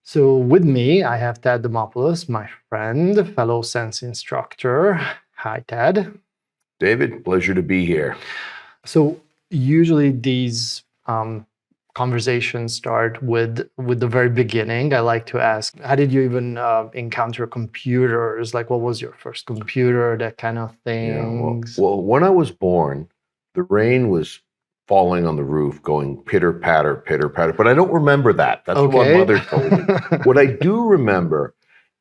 So with me, I have Ted Demopoulos, my friend, fellow Sense instructor. Hi, Ted. David, pleasure to be here. So usually these conversations start with the very beginning. I like to ask, how did you even encounter computers? Like, what was your first computer? That kind of things. Yeah, well, when I was born, the rain was falling on the roof, going pitter patter, but I don't remember that. That's what my mother told me. What I do remember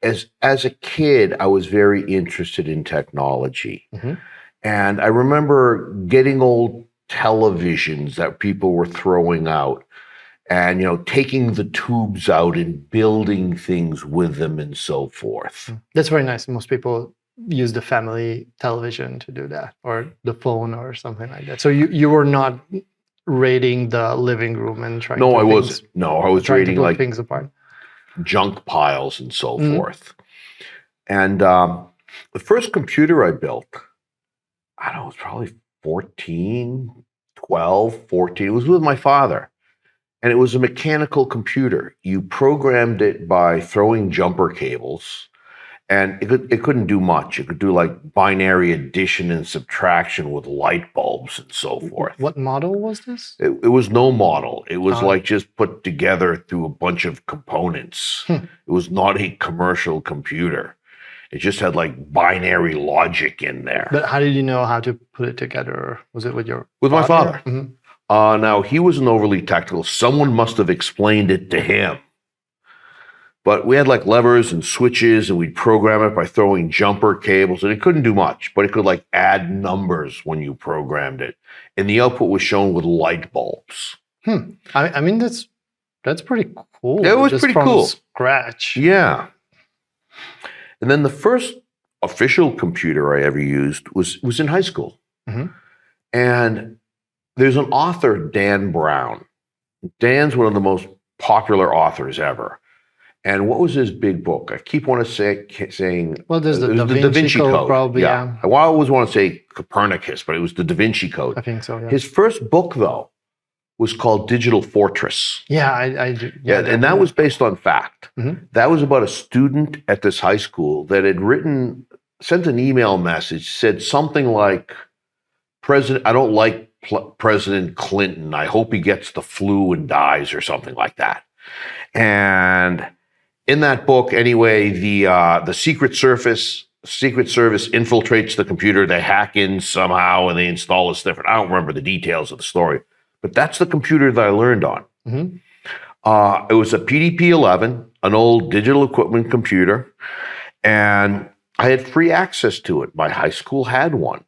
is, as a kid, I was very interested in technology. Mm-hmm. And I remember getting old televisions that people were throwing out and, taking the tubes out and building things with them and so forth. That's very nice. Most people use the family television to do that, or the phone or something like that. So you were not raiding the living room and trying No, to I wasn't. No, I was raiding like things apart, junk piles and so forth. And the first computer I built, I don't know, it was probably 14, 12, 14. It was with my father. And it was a mechanical computer. You programmed it by throwing jumper cables. And it couldn't do much. It could do like binary addition and subtraction with light bulbs and so forth. What model was this? It was no model. It was like just put together through a bunch of components. It was not a commercial computer. It just had like binary logic in there. But how did you know how to put it together? Was it with your With my father. Mm-hmm. Now, he wasn't overly technical. Someone must have explained it to him. But we had like levers and switches, and we'd program it by throwing jumper cables, and it couldn't do much, but it could like add numbers when you programmed it. And the output was shown with light bulbs. I mean, that's pretty cool. It was just pretty from cool. Scratch. Yeah. And then the first official computer I ever used was in high school. Mm-hmm. And there's an author, Dan Brown. Dan's one of the most popular authors ever. And what was his big book? I keep wanting to saying. Well, there's the Da Vinci Code, probably. Yeah. I always want to say Copernicus, but it was the Da Vinci Code. I think so. Yeah. His first book, though, was called Digital Fortress. Yeah, I do. Yeah, and that was based on fact. Mm-hmm. That was about a student at this high school that had sent an email message, said something like, I don't like President Clinton. I hope he gets the flu and dies, or something like that. And in that book, anyway, the Secret Service infiltrates the computer. They hack in somehow and they install this different. I don't remember the details of the story, but that's the computer that I learned on. Mm-hmm. It was a PDP-11, an old digital equipment computer, and I had free access to it. My high school had one,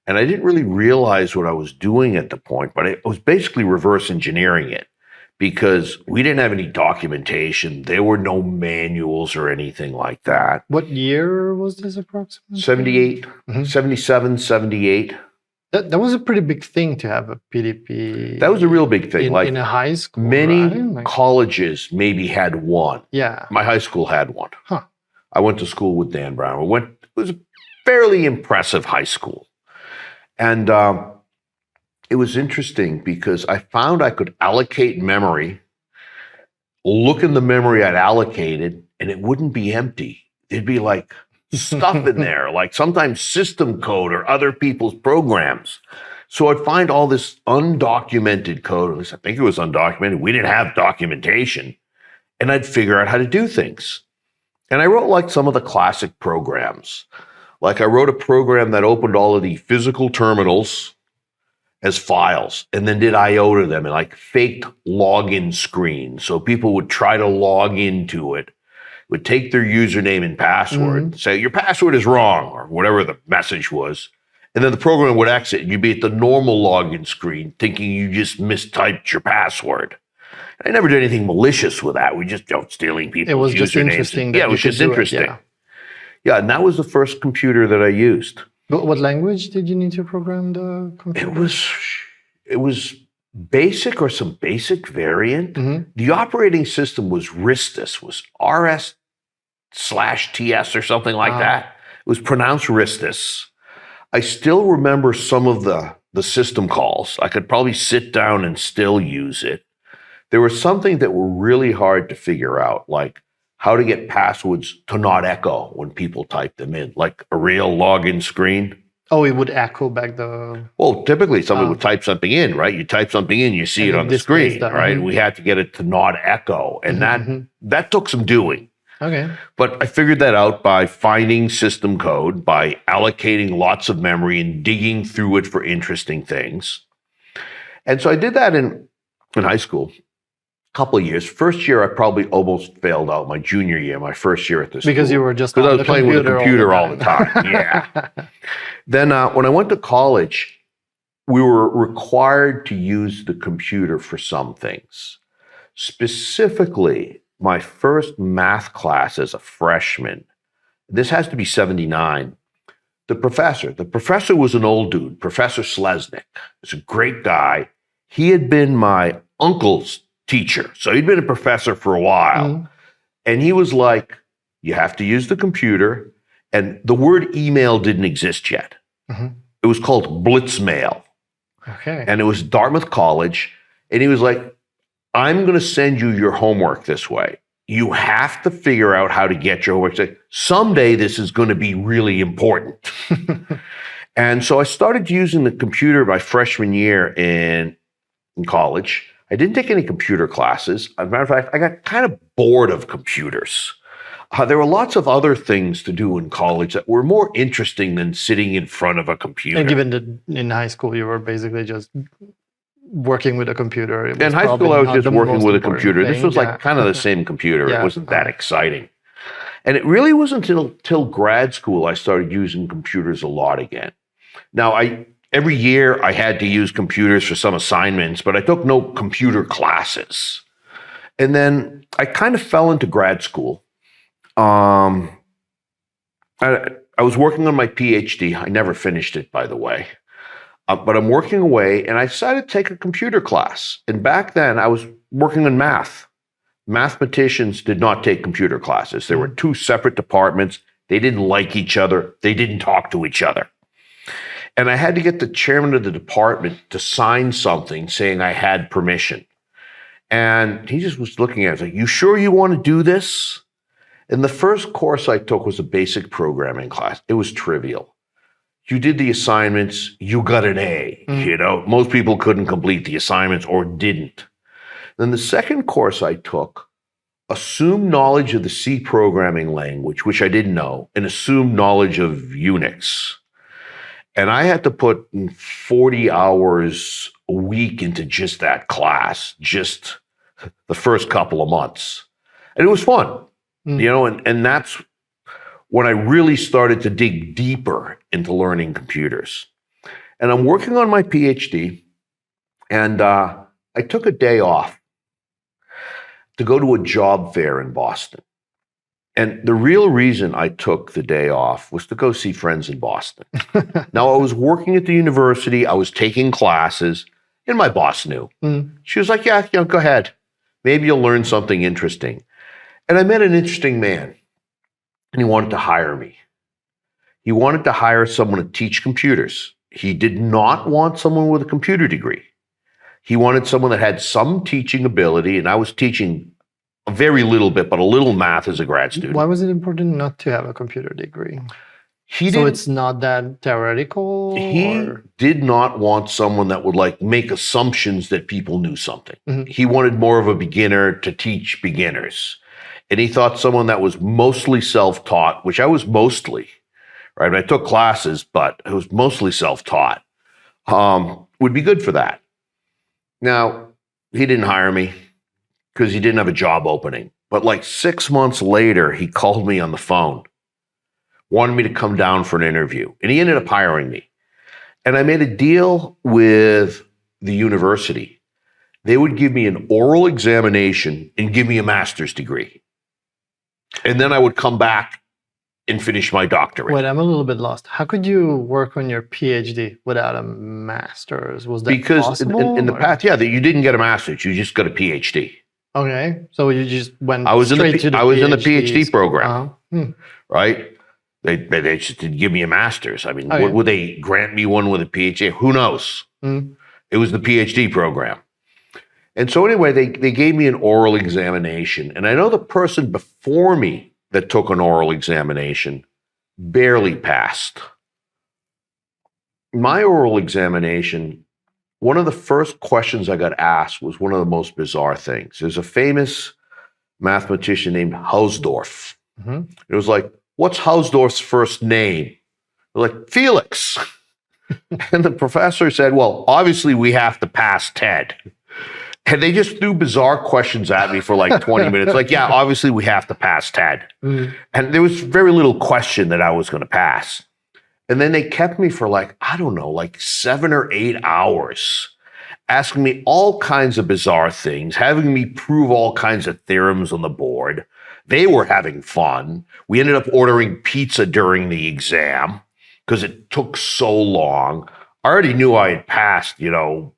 and I didn't really realize what I was doing at the point, but I was basically reverse engineering it, because we didn't have any documentation. There were no manuals or anything like that. What year was this approximately? 78, 77, 78. That was a pretty big thing to have a PDP. That was a real big thing. In a high school, many colleges maybe had one. Yeah. My high school had one. Huh. I went to school with Dan Brown. It was a fairly impressive high school. And it was interesting because I found I could allocate memory, look in the memory I'd allocated, and it wouldn't be empty. There'd be like stuff in there, like sometimes system code or other people's programs. So I'd find all this undocumented code, at least I think it was undocumented. We didn't have documentation. And I'd figure out how to do things. And I wrote like some of the classic programs. Like I wrote a program that opened all of the physical terminals as files and then did I/O to them and like faked login screens. So people would try to log into it, would take their username and password, say your password is wrong or whatever the message was. And then the program would exit and you'd be at the normal login screen thinking you just mistyped your password. I never did anything malicious with that. We just stealing people's usernames. It was just interesting. Yeah, it was just interesting. Yeah, and that was the first computer that I used. But what language did you need to program the computer? It was BASIC or some BASIC variant. The operating system was RISTUS, was RS/TS or something like that. It was pronounced RISTUS. I still remember some of the system calls. I could probably sit down and still use it. There was something that were really hard to figure out, like how to get passwords to not echo when people type them in, like a real login screen. Oh, it would echo back the. Well, typically somebody would type something in, right? You type something in, you see And it it on the displays screen, that. right? We had to get it to not echo, and that took some doing. Okay. But I figured that out by finding system code, by allocating lots of memory and digging through it for interesting things. And so I did that in high school. Couple of years. First year, I probably almost failed out. My junior year, my first year at the school. Because you were just because I was playing with the computer all the time. Yeah. Then when I went to college, we were required to use the computer for some things. Specifically, my first math class as a freshman. This has to be 79. The professor was an old dude, Professor Sleznik. He's a great guy. He had been my uncle's teacher. So he'd been a professor for a while. And he was like, you have to use the computer. And the word email didn't exist yet. It was called Blitzmail. Okay. And it was Dartmouth College. And he was like, I'm going to send you your homework this way. You have to figure out how to get your homework. Someday this is going to be really important. And so I started using the computer my freshman year in college. I didn't take any computer classes. As a matter of fact, I got kind of bored of computers. There were lots of other things to do in college that were more interesting than sitting in front of a computer. And given that in high school you were basically just working with a computer. In high school, I was just working with a computer. This was like kind of the same computer. Yeah. It wasn't that exciting. And it really wasn't until grad school I started using computers a lot again. Now, every year I had to use computers for some assignments, but I took no computer classes. And then I kind of fell into grad school. I was working on my PhD. I never finished it, by the way. But I'm working away, and I decided to take a computer class. And back then, I was working on math. Mathematicians did not take computer classes. There were two separate departments. They didn't like each other. They didn't talk to each other. And I had to get the chairman of the department to sign something saying I had permission. And he just was looking at it like, you sure you want to do this? And the first course I took was a basic programming class. It was trivial. You did the assignments, you got an A. You know, most people couldn't complete the assignments or didn't. Then the second course I took assumed knowledge of the C programming language, which I didn't know, and assumed knowledge of Unix. And I had to put 40 hours a week into just that class, just the first couple of months. And it was fun, you know, and that's when I really started to dig deeper into learning computers. And I'm working on my PhD, and I took a day off to go to a job fair in Boston. And the real reason I took the day off was to go see friends in Boston. Now, I was working at the university, I was taking classes, and my boss knew. She was like, yeah, go ahead. Maybe you'll learn something interesting. And I met an interesting man. And he wanted to hire me. He wanted to hire someone to teach computers. He did not want someone with a computer degree. He wanted someone that had some teaching ability, and I was teaching a very little bit, but a little math as a grad student. Why was it important not to have a computer degree? So it's not that theoretical? He did not want someone that would like make assumptions that people knew something. He wanted more of a beginner to teach beginners. And he thought someone that was mostly self-taught, which I was mostly, right? I took classes, but I was mostly self-taught, would be good for that. Now, he didn't hire me because he didn't have a job opening. But like 6 months later, he called me on the phone, wanted me to come down for an interview. And he ended up hiring me. And I made a deal with the university. They would give me an oral examination and give me a master's degree. And then I would come back and finish my doctorate. Wait, I'm a little bit lost. How could you work on your PhD without a master's? Was that possible? in the past, yeah, you didn't get a master's. You just got a PhD. Okay. So you just went I was in the PhD program, right? They just didn't give me a master's. I mean, would they grant me one with a PhD? Who knows? It was the PhD program. And so anyway, they gave me an oral examination. And I know the person before me that took an oral examination barely passed. My oral examination, one of the first questions I got asked was one of the most bizarre things. There's a famous mathematician named Hausdorff. Mm-hmm. It was like, what's Hausdorff's first name? They're like, Felix. And the professor said, well, obviously we have to pass Ted. And they just threw bizarre questions at me for like 20 minutes. Like, yeah, obviously we have to pass Ted. Mm-hmm. And there was very little question that I was going to pass. And then they kept me for like, I don't know, like 7 or 8 hours, asking me all kinds of bizarre things, having me prove all kinds of theorems on the board. They were having fun. We ended up ordering pizza during the exam because it took so long. I already knew I had passed,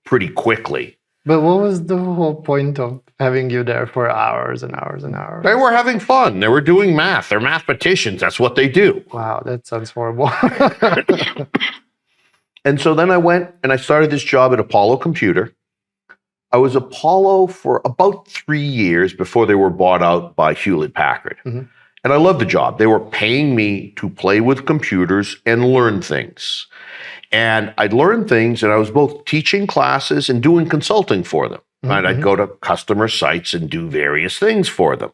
pretty quickly. But what was the whole point of having you there for hours and hours and hours? They were having fun. They were doing math. They're mathematicians. That's what they do. Wow, that sounds horrible. And so then I went and I started this job at Apollo Computer. I was Apollo for about 3 years before they were bought out by Hewlett-Packard. Mm-hmm. And I loved the job. They were paying me to play with computers and learn things. And I'd learn things, and I was both teaching classes and doing consulting for them. Mm-hmm. And I'd go to customer sites and do various things for them.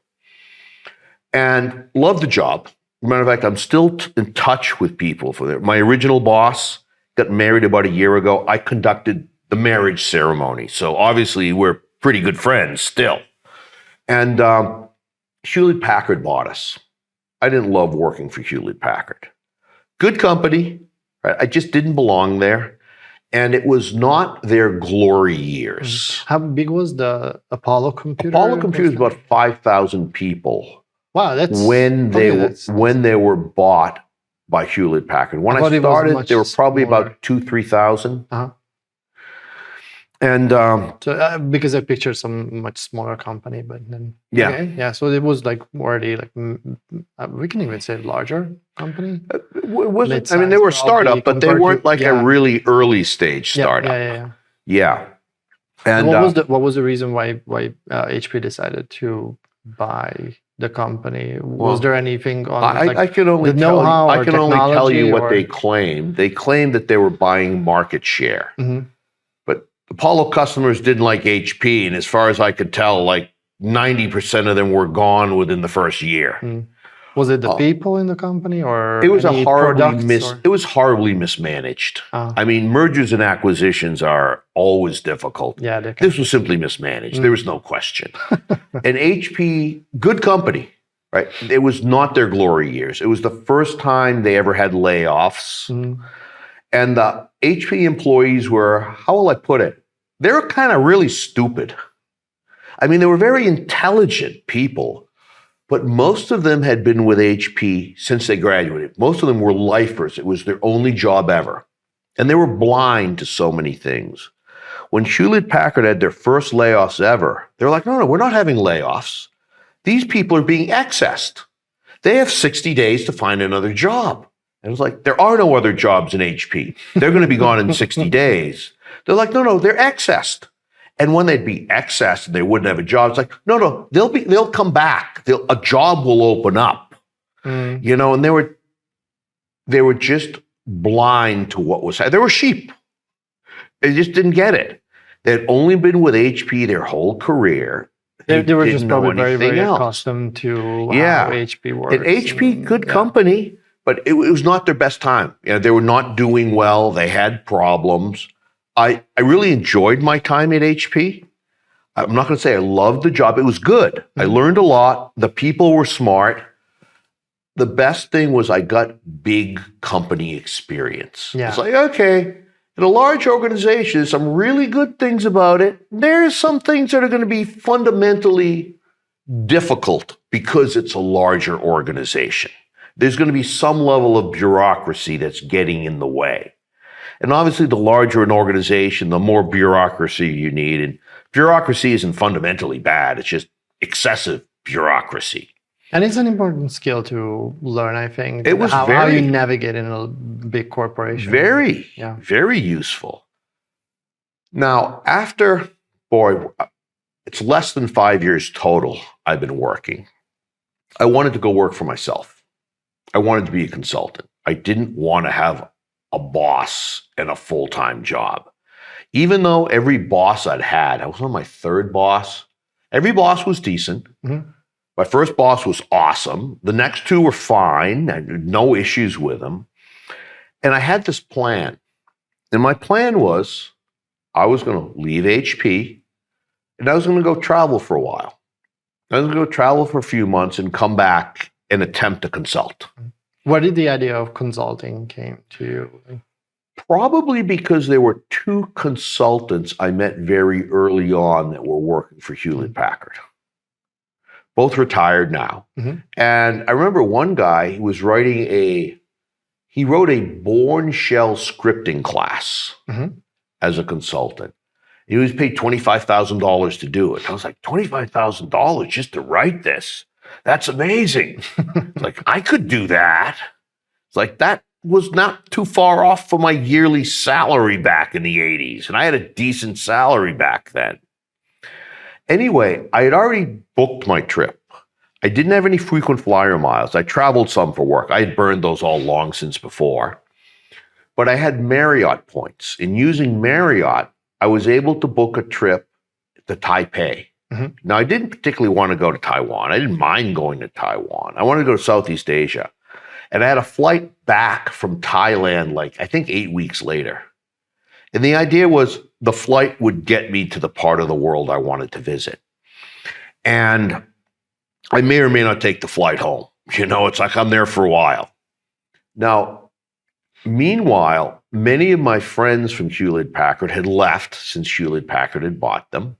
And loved the job. Matter of fact, I'm still in touch with people for that. My original boss got married about a year ago. I conducted the marriage ceremony. So obviously we're pretty good friends still. And Hewlett-Packard bought us. I didn't love working for Hewlett-Packard. Good company. Right? I just didn't belong there. And it was not their glory years. How big was the Apollo Computer? Apollo Computer was about 5,000 people. Wow, that's when they were bought by Hewlett-Packard. When I started, there were probably about 2,000-3,000. Uh-huh. And so because I pictured some much smaller company, but then yeah, okay. Yeah. So it was like already like we can even say larger company. It wasn't. I mean, they were a startup, but they weren't like a really early stage startup. Yeah. And what was the reason why HP decided to buy the company? Was there anything on? I can only tell you what they claimed. They claimed that they were buying market share. Mm-hmm. Apollo customers didn't like HP, and as far as I could tell, like 90% of them were gone within the first year. Mm. Was it the people in the company, or it was horribly mismanaged? I mean, mergers and acquisitions are always difficult. Yeah, this was simply mismanaged. There was no question. And HP, good company, right? It was not their glory years. It was the first time they ever had layoffs. Mm. And the HP employees were, how will I put it? They were kind of really stupid. I mean, they were very intelligent people, but most of them had been with HP since they graduated. Most of them were lifers. It was their only job ever. And they were blind to so many things. When Hewlett-Packard had their first layoffs ever, they were like, no, we're not having layoffs. These people are being accessed. They have 60 days to find another job. And it was like, there are no other jobs in HP. They're going to be gone in 60 days. They're like, no, they're accessed. And when they'd be accessed and they wouldn't have a job, it's like, no, they'll come back. A job will open up. Mm. And they were just blind to what was happening. They were sheep. They just didn't get it. They'd only been with HP their whole career. They were just probably very, very accustomed to how HP works. And HP, good company. But it was not their best time. They were not doing well. They had problems. I really enjoyed my time at HP. I'm not going to say I loved the job. It was good. Mm-hmm. I learned a lot. The people were smart. The best thing was I got big company experience. Yeah. It's like, okay, in a large organization, there's some really good things about it. There's some things that are going to be fundamentally difficult because it's a larger organization. There's going to be some level of bureaucracy that's getting in the way. And obviously, the larger an organization, the more bureaucracy you need. And bureaucracy isn't fundamentally bad. It's just excessive bureaucracy. And it's an important skill to learn, I think. It was how you navigate in a big corporation. Very useful. Now, it's less than 5 years total I've been working. I wanted to go work for myself. I wanted to be a consultant. I didn't want to have a boss and a full-time job. Even though every boss I'd had, I was on my third boss. Every boss was decent. Mm-hmm. My first boss was awesome. The next two were fine. I had no issues with them. And I had this plan. And my plan was I was going to leave HP and I was going to go travel for a while. I was going to go travel for a few months and come back and attempt to consult. Where did the idea of consulting came to you? Probably because there were two consultants I met very early on that were working for Hewlett Packard. Both retired now. Mm-hmm. And I remember one guy who was he wrote a Bourne Shell scripting class as a consultant. He was paid $25,000 to do it. I was like, $25,000 just to write this? That's amazing. It's like, I could do that. It's like, that was not too far off from my yearly salary back in the 80s. And I had a decent salary back then. Anyway, I had already booked my trip. I didn't have any frequent flyer miles. I traveled some for work. I had burned those all long since before. But I had Marriott points. In using Marriott, I was able to book a trip to Taipei. Mm-hmm. Now, I didn't particularly want to go to Taiwan. I didn't mind going to Taiwan. I wanted to go to Southeast Asia. And I had a flight back from Thailand, I think 8 weeks later. And the idea was the flight would get me to the part of the world I wanted to visit. And I may or may not take the flight home. It's like I'm there for a while. Now, meanwhile, many of my friends from Hewlett Packard had left since Hewlett Packard had bought them,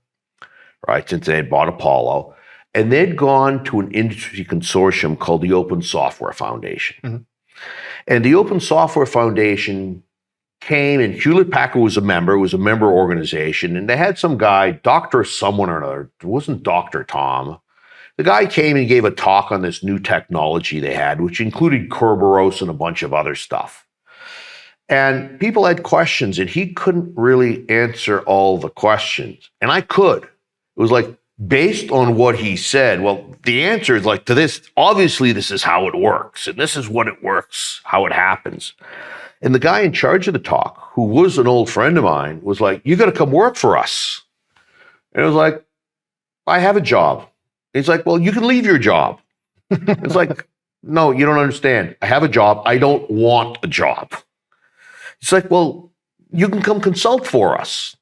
right? Since they had bought Apollo. And they'd gone to an industry consortium called the Open Software Foundation. Mm-hmm. And the Open Software Foundation came, and Hewlett Packard was a member. It was a member organization. And they had some guy, Dr. someone or another. It wasn't Dr. Tom. The guy came and gave a talk on this new technology they had, which included Kerberos and a bunch of other stuff. And people had questions, and he couldn't really answer all the questions. And I could. It was like, based on what he said, well, the answer is to this, obviously this is how it works, and this is what it works, how it happens. And the guy in charge of the talk, who was an old friend of mine, was like, you got to come work for us. And I was like, I have a job. He's like, well, you can leave your job. It's like, no, you don't understand. I have a job. I don't want a job. It's like, well, you can come consult for us.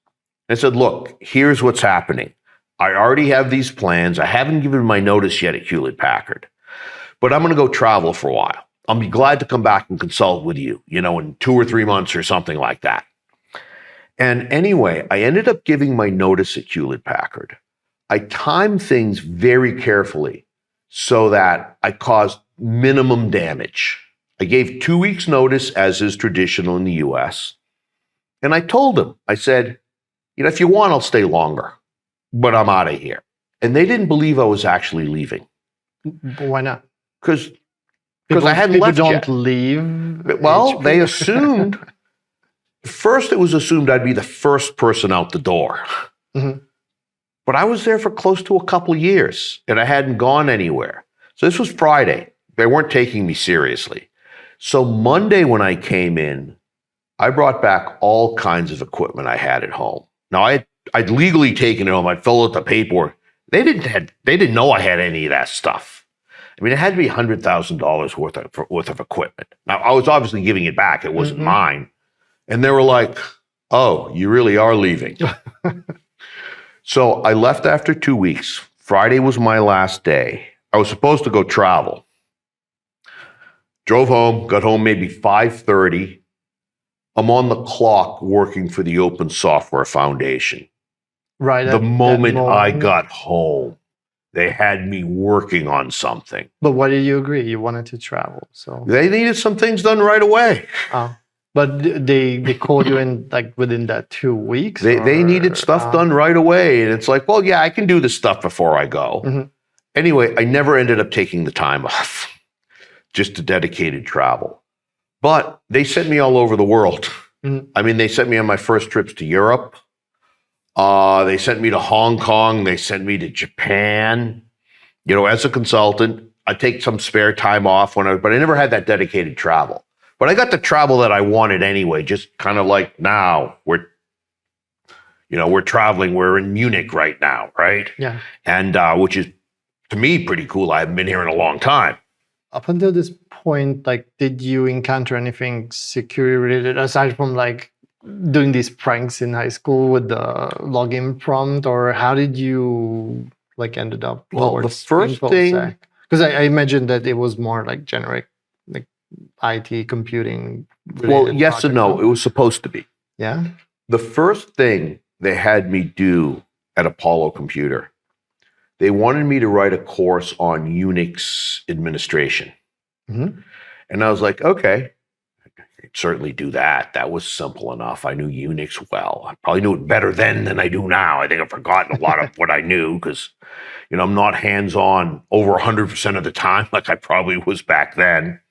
And I said, look, here's what's happening. I already have these plans. I haven't given my notice yet at Hewlett Packard, but I'm going to go travel for a while. I'll be glad to come back and consult with you, in 2 or 3 months or something like that. And anyway, I ended up giving my notice at Hewlett Packard. I timed things very carefully so that I caused minimum damage. I gave 2 weeks notice, as is traditional in the US. And I told them, I said, if you want, I'll stay longer, but I'm out of here. And they didn't believe I was actually leaving. Why not? Because I hadn't left yet. People don't leave. Well, they assumed, first it was assumed I'd be the first person out the door. Mm-hmm. But I was there for close to a couple of years, and I hadn't gone anywhere. So this was Friday. They weren't taking me seriously. So Monday when I came in, I brought back all kinds of equipment I had at home. Now, I'd legally taken it home. I'd filled out the paperwork. They didn't know I had any of that stuff. I mean, it had to be $100,000 worth of equipment. Now, I was obviously giving it back. It wasn't mine. And they were like, oh, you really are leaving. So I left after 2 weeks. Friday was my last day. I was supposed to go travel. Drove home, got home maybe 5:30. I'm on the clock working for the Open Software Foundation. Right. The moment I got home, they had me working on something. But why did you agree? You wanted to travel, so they needed some things done right away. But they called you in within that 2 weeks? They needed stuff done right away. And it's like, well, yeah, I can do this stuff before I go. Mm-hmm. Anyway, I never ended up taking the time off, just to dedicated travel. But they sent me all over the world. Mm-hmm. I mean, they sent me on my first trips to Europe. They sent me to Hong Kong. They sent me to Japan. As a consultant, I take some spare time off but I never had that dedicated travel. But I got the travel that I wanted anyway, just kind of like now we're traveling. We're in Munich right now, right? Yeah. And which is, to me, pretty cool. I haven't been here in a long time. Up until this point, like, did you encounter anything security related aside from like doing these pranks in high school with the login prompt, or how did you like ended up? Well, the first thing, because I imagine that it was more like generic, like IT computing. Well, yes and no. It was supposed to be. Yeah. The first thing they had me do at Apollo Computer, they wanted me to write a course on Unix administration. Mm-hmm. And I was like, okay, I could certainly do that. That was simple enough. I knew Unix well. I probably knew it better then than I do now. I think I've forgotten a lot of what I knew because, I'm not hands-on over 100% of the time like I probably was back then.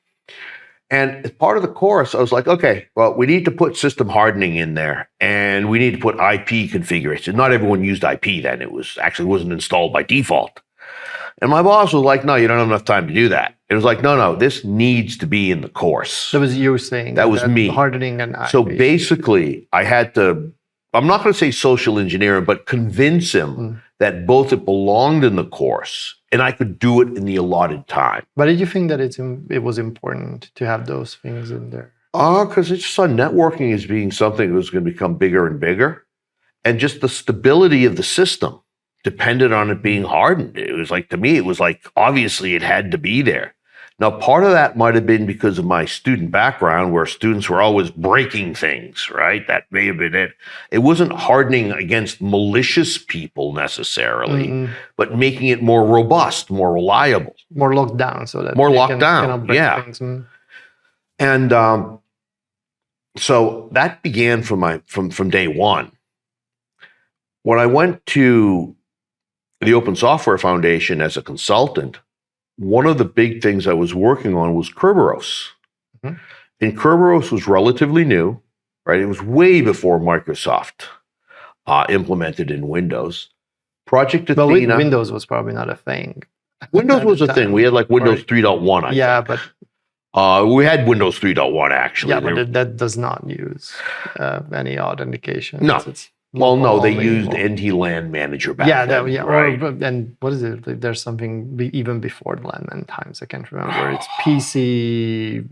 And as part of the course, I was like, okay, well, we need to put system hardening in there and we need to put IP configuration. Not everyone used IP then. It wasn't installed by default. And my boss was like, no, you don't have enough time to do that. It was like, no, this needs to be in the course. That was you saying. That was me. Hardening and IP. So basically, I had to, I'm not going to say social engineer him, but convince him that both it belonged in the course and I could do it in the allotted time. But did you think that it was important to have those things in there? Because I just saw networking as being something that was going to become bigger and bigger. And just the stability of the system depended on it being hardened. It was like, to me, it was like, obviously it had to be there. Now, part of that might have been because of my student background where students were always breaking things, right? That may have been it. It wasn't hardening against malicious people necessarily, but making it more robust, more reliable. More locked down so that more locked down, yeah. Things. And so that began from day one. When I went to the Open Software Foundation as a consultant, one of the big things I was working on was Kerberos. And Kerberos was relatively new, right? It was way before Microsoft implemented in Windows. Project Athena. But Windows was probably not a thing. Windows was a thing. We had like Windows 3.1, I think. But we had Windows 3.1 actually. Yeah, but that does not use any authentication. No. Well, no, they used NT LAN Manager back then. Right? And what is it? There's something even before the LAN times. I can't remember. It's PC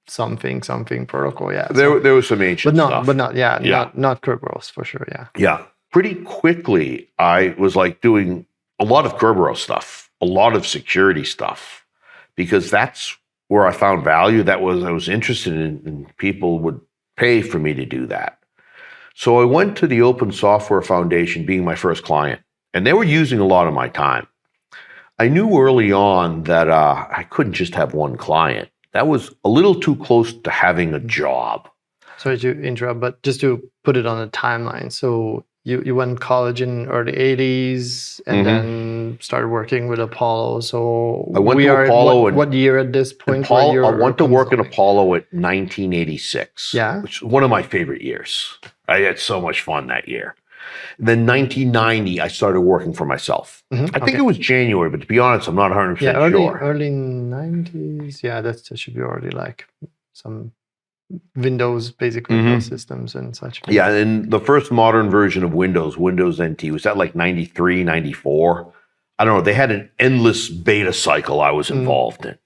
something protocol. Yeah. There was some ancient stuff. Not Kerberos for sure. Yeah. Yeah. Pretty quickly, I was like doing a lot of Kerberos stuff, a lot of security stuff, because that's where I found value. I was interested in, and people would pay for me to do that. So I went to the Open Software Foundation being my first client, and they were using a lot of my time. I knew early on that I couldn't just have one client. That was a little too close to having a job. Sorry to interrupt, but just to put it on a timeline. So you went to college in early 80s and then started working with Apollo. So I went to Apollo. What year at this point? I went to work in Apollo at 1986. Yeah. Which is one of my favorite years. I had so much fun that year. Then 1990, I started working for myself. I think it was January, but to be honest, I'm not 100% sure. Early 90s. Yeah, that should be already like some basic Windows systems and such. Yeah, and the first modern version of Windows NT, was that like 93, 94? I don't know. They had an endless beta cycle I was involved in.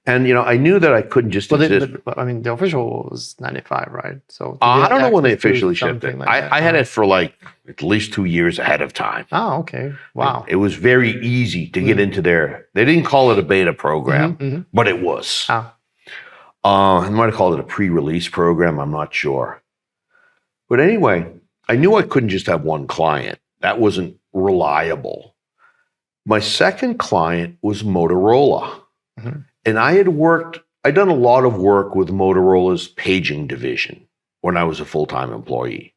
And, I knew that I couldn't just exist. But I mean, the official was 95, right? So I don't know when they officially shipped it. I had it for like at least 2 years ahead of time. Oh, okay. Wow. It was very easy to get into they didn't call it a beta program, but it was. I might have called it a pre-release program. I'm not sure. But anyway, I knew I couldn't just have one client. That wasn't reliable. My second client was Motorola. And I'd done a lot of work with Motorola's paging division when I was a full-time employee.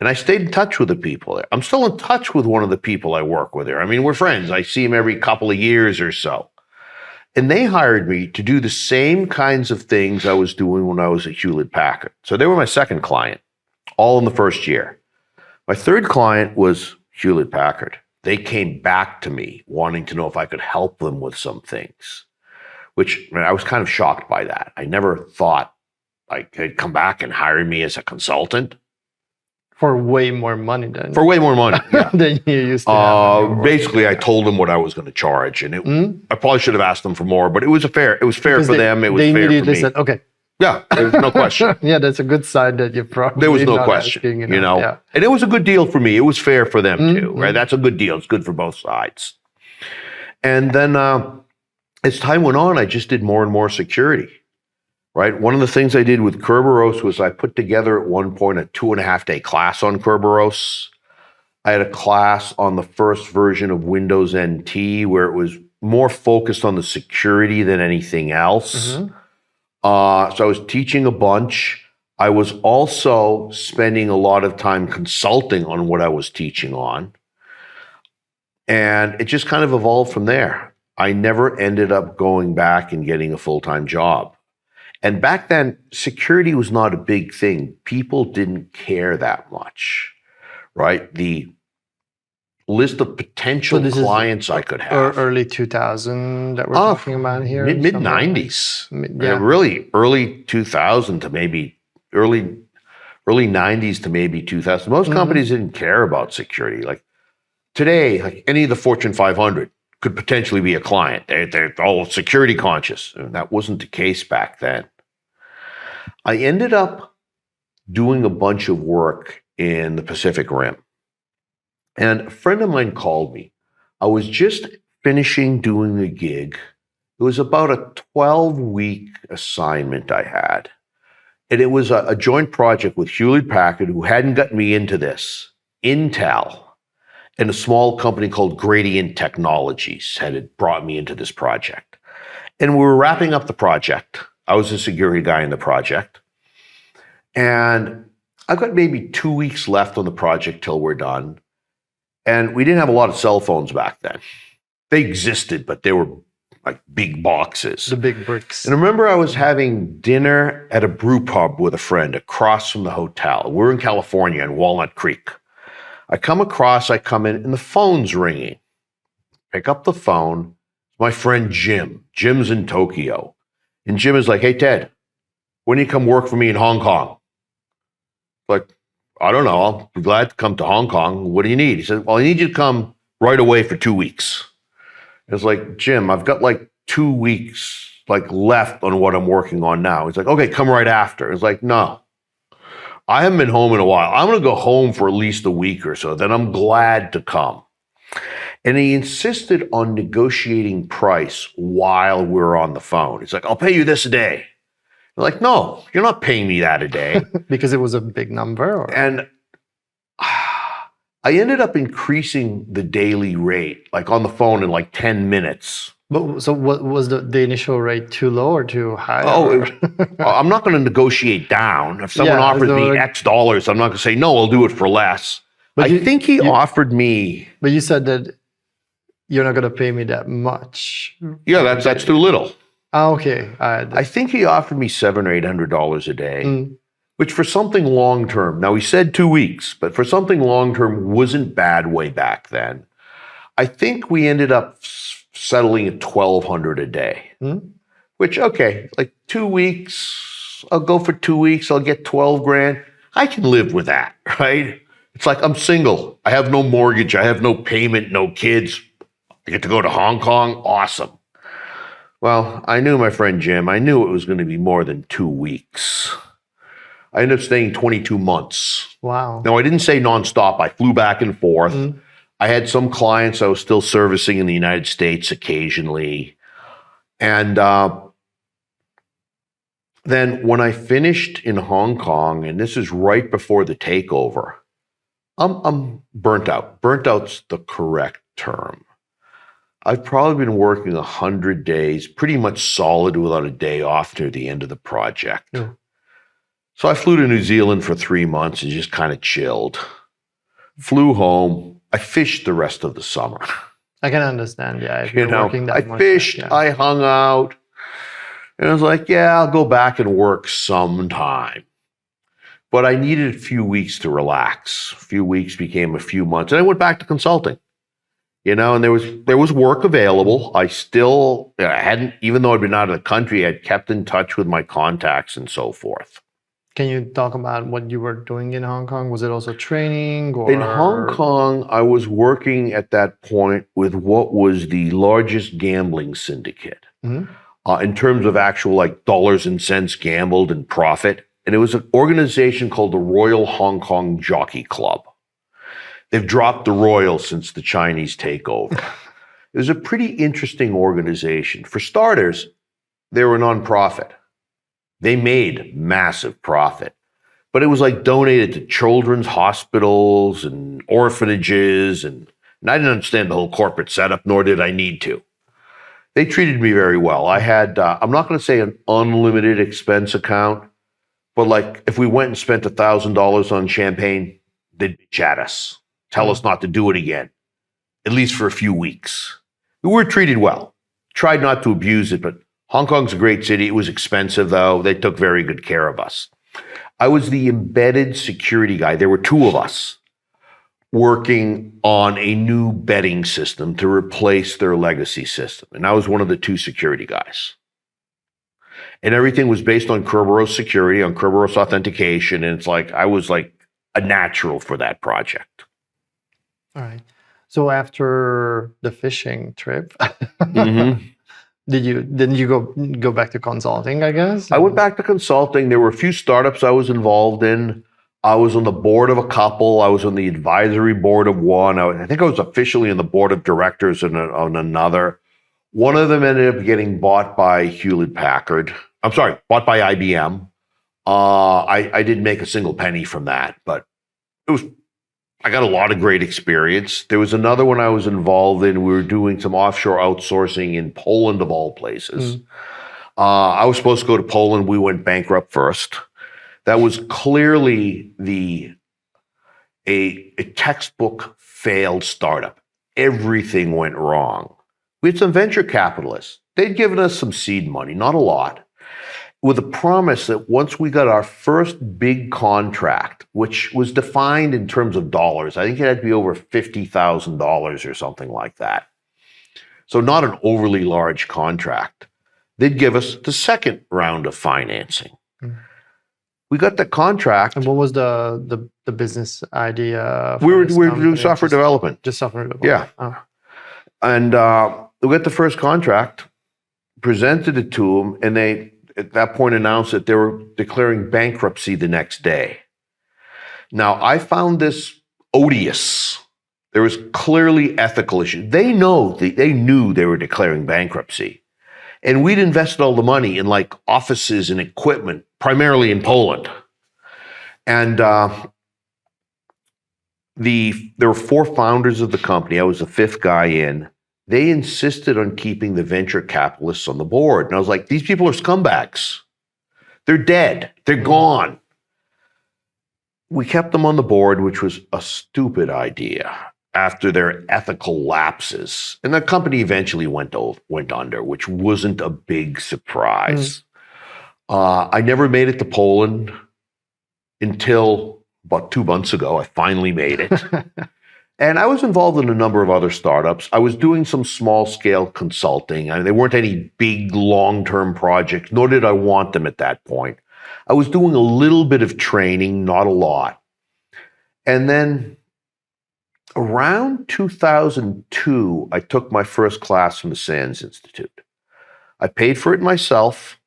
And I stayed in touch with the people there. I'm still in touch with one of the people I work with there. I mean, we're friends. I see him every couple of years or so. And they hired me to do the same kinds of things I was doing when I was at Hewlett-Packard. So they were my second client, all in the first year. My third client was Hewlett Packard. They came back to me wanting to know if I could help them with some things, which I was kind of shocked by that. I never thought they'd come back and hire me as a consultant. For way more money than For way more money, yeah. than you used to have. Basically, I told them what I was going to charge, and I probably should have asked them for more, but it was fair Because for them. It was they fair for immediately me. said, okay. Yeah, there was no question. Yeah, that's a good sign that you probably There was no not question, asking, Yeah. And it was a good deal for me. It was fair for them too, right? That's a good deal. It's good for both sides. And then as time went on, I just did more and more security, right? One of the things I did with Kerberos was I put together at one point a 2.5-day class on Kerberos. I had a class on the first version of Windows NT where it was more focused on the security than anything else. So I was teaching a bunch. I was also spending a lot of time consulting on what I was teaching on. And it just kind of evolved from there. I never ended up going back and getting a full-time job. And back then, security was not a big thing. People didn't care that much, right? The list of potential clients I could have. Early 2000 that we're talking about here? Mid 90s. Yeah. Really early 2000 to maybe early 90s to maybe 2000. Most companies didn't care about security. Like today, like any of the Fortune 500 could potentially be a client. They're all security conscious. And that wasn't the case back then. I ended up doing a bunch of work in the Pacific Rim. And a friend of mine called me. I was just finishing doing a gig. It was about a 12-week assignment I had. And it was a joint project with Hewlett Packard, who hadn't gotten me into this. Intel and a small company called Gradient Technologies had brought me into this project. And we were wrapping up the project. I was a security guy in the project. And I've got maybe 2 weeks left on the project till we're done. And we didn't have a lot of cell phones back then. They existed, but they were like big boxes. The big bricks. And I remember I was having dinner at a brew pub with a friend across from the hotel. We're in California in Walnut Creek. I come in, and the phone's ringing. Pick up the phone. My friend Jim. Jim's in Tokyo. And Jim is like, hey, Ted, when do you come work for me in Hong Kong? Like, I don't know. I'll be glad to come to Hong Kong. What do you need? He said, well, I need you to come right away for 2 weeks. It's like, Jim, I've got like 2 weeks left on what I'm working on now. He's like, okay, come right after. It's like, no, I haven't been home in a while. I'm going to go home for at least a week or so. Then I'm glad to come. And he insisted on negotiating price while we're on the phone. He's like, I'll pay you this a day. I'm like, no, you're not paying me that a day. Because it was a big number? Or? And I ended up increasing the daily rate, on the phone in 10 minutes. But so what was the initial rate too low or too high? I'm not going to negotiate down. If someone offers me X dollars, I'm not going to say, no, I'll do it for less. But I think he offered me. But you said that you're not going to pay me that much. Yeah, that's too little. Oh, okay. I think he offered me $700 or $800 a day, which for something long term, now he said 2 weeks, but for something long term wasn't bad way back then. I think we ended up settling at $1,200 a day, which, okay, 2 weeks, I'll go for 2 weeks, I'll get 12 grand. I can live with that, right? It's like I'm single. I have no mortgage. I have no payment, no kids. I get to go to Hong Kong. Awesome. Well, I knew my friend Jim. I knew it was going to be more than 2 weeks. I ended up staying 22 months. Wow. Now, I didn't say nonstop. I flew back and forth. I had some clients I was still servicing in the United States occasionally. And then when I finished in Hong Kong, and this is right before the takeover, I'm burnt out. Burnt out's the correct term. I've probably been working 100 days, pretty much solid without a day off near the end of the project. Yeah. So I flew to New Zealand for 3 months and just kind of chilled. Flew home. I fished the rest of the summer. I can understand, yeah. If you're working that much, fished, I hung out. And I was like, yeah, I'll go back and work sometime. but I needed a few weeks to relax. A few weeks became a few months, and I went back to consulting. And there was work available. I still hadn't, even though I'd been out of the country, I'd kept in touch with my contacts and so forth. Can you talk about what you were doing in Hong Kong? Was it also training or? In Hong Kong, I was working at that point with what was the largest gambling syndicate in terms of actual like dollars and cents gambled and profit. And it was an organization called the Royal Hong Kong Jockey Club. They've dropped the Royal since the Chinese takeover. It was a pretty interesting organization. For starters, they were a nonprofit. They made massive profit, but it was like donated to children's hospitals and orphanages. And I didn't understand the whole corporate setup, nor did I need to. They treated me very well. I had, I'm not going to say an unlimited expense account, but like if we went and spent $1,000 on champagne, they'd chat us, tell us not to do it again, at least for a few weeks. We were treated well. Tried not to abuse it, but Hong Kong's a great city. It was expensive, though. They took very good care of us. I was the embedded security guy. There were two of us working on a new betting system to replace their legacy system. And I was one of the two security guys. And everything was based on Kerberos security, on Kerberos authentication. And it's like, I was like a natural for that project. All right. So after the fishing trip, didn't you go back to consulting, I guess? I went back to consulting. There were a few startups I was involved in. I was on the board of a couple. I was on the advisory board of one. I think I was officially on the board of directors on another. One of them ended up getting bought by Hewlett-Packard. I'm sorry, bought by IBM. I didn't make a single penny from that, but I got a lot of great experience. There was another one I was involved in. We were doing some offshore outsourcing in Poland, of all places. I was supposed to go to Poland. We went bankrupt first. That was clearly a textbook failed startup. Everything went wrong. We had some venture capitalists. They'd given us some seed money, not a lot, with a promise that once we got our first big contract, which was defined in terms of dollars, I think it had to be over $50,000 or something like that. So not an overly large contract. They'd give us the second round of financing. We got the contract. And what was the business idea? We were doing software development. Just software development. Yeah. Oh. And we got the first contract, presented it to them, and they, at that point, announced that they were declaring bankruptcy the next day. Now, I found this odious. There was clearly ethical issues. They knew they were declaring bankruptcy. And we'd invested all the money in like offices and equipment, primarily in Poland. And there were four founders of the company. I was the fifth guy in. They insisted on keeping the venture capitalists on the board. And I was like, these people are scumbags. They're dead. They're gone. We kept them on the board, which was a stupid idea after their ethical lapses. And the company eventually went under, which wasn't a big surprise. I never made it to Poland until about 2 months ago. I finally made it. And I was involved in a number of other startups. I was doing some small-scale consulting. I mean, they weren't any big, long-term projects, nor did I want them at that point. I was doing a little bit of training, not a lot. And then around 2002, I took my first class from the SANS Institute. I paid for it myself.